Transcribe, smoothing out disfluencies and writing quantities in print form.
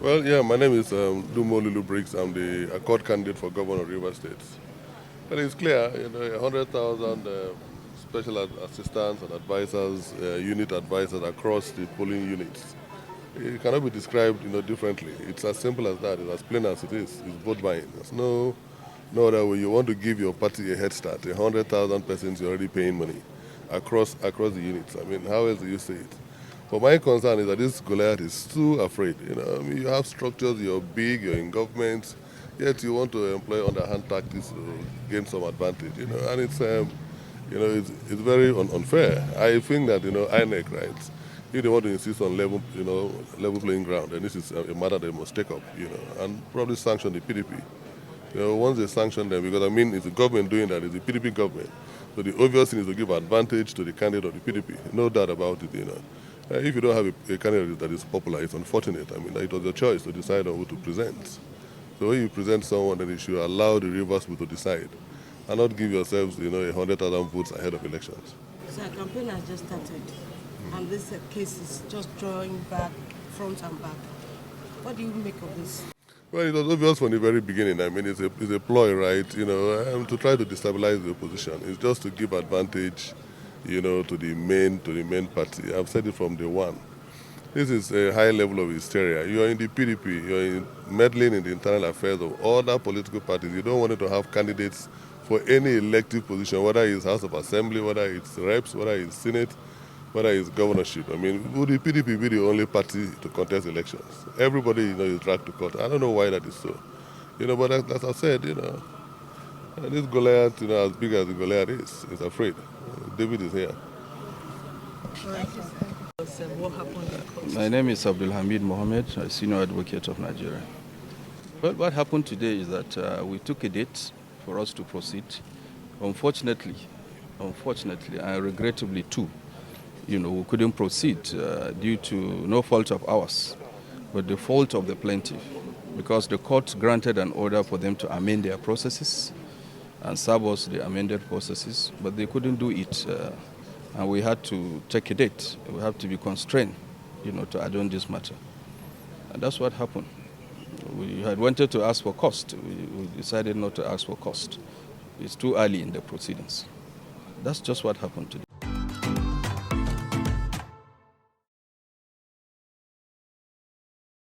Well, yeah, my name is Dumo Lulu Briggs. I'm the Accord candidate for Governor of River State. Well, it's clear, 100,000 special assistants and advisors, unit advisors across the polling units. It cannot be described, differently. It's as simple as that. It's as plain as it is. It's vote buying. There's no other way. You want to give your party a head start. 100,000 persons, you're already paying money across the units. I mean, how else do you say it? But my concern is that this Goliath is too afraid. You have structures, you're big, you're in government, yet you want to employ underhand tactics to gain some advantage. And it's very unfair. I think that INEC, right? If they want to insist on level playing ground, then this is a matter they must take up, and probably sanction the PDP. Once they sanction them, because it's the government doing that, it's the PDP government. So the obvious thing is to give advantage to the candidate of the PDP. No doubt about it, If you don't have a candidate that is popular, it's unfortunate. It was your choice to decide on who to present. So when you present someone, then you should allow the rivers to decide, and not give yourselves, 100,000 votes ahead of elections. So a campaign has just started, and this case is just drawing back, front and back. What do you make of this? Well, it was obvious from the very beginning. It's a ploy, right? To try to destabilize the opposition. It's just to give advantage, to the main party. I've said it from day one. This is a high level of hysteria. You are in the PDP. You are meddling in the internal affairs of other political parties. You don't want to have candidates for any elective position, whether it's House of Assembly, whether it's Reps, whether it's Senate, whether it's governorship. Would the PDP be the only party to contest elections? Everybody, is dragged to court. I don't know why that is so. But as I said, this Goliath, as big as the Goliath is afraid. David is here. What happened in court? My name is Abdul Hamid Mohammed, a senior advocate of Nigeria. Well, what happened today is that we took a date for us to proceed. Unfortunately, and regrettably too, we couldn't proceed due to no fault of ours, but the fault of the plaintiff, because the court granted an order for them to amend their processes and serve us the amended processes, but they couldn't do it, and we had to take a date. We have to be constrained, to adjourn this matter. And that's what happened. We had wanted to ask for cost. We decided not to ask for cost. It's too early in the proceedings. That's just what happened today.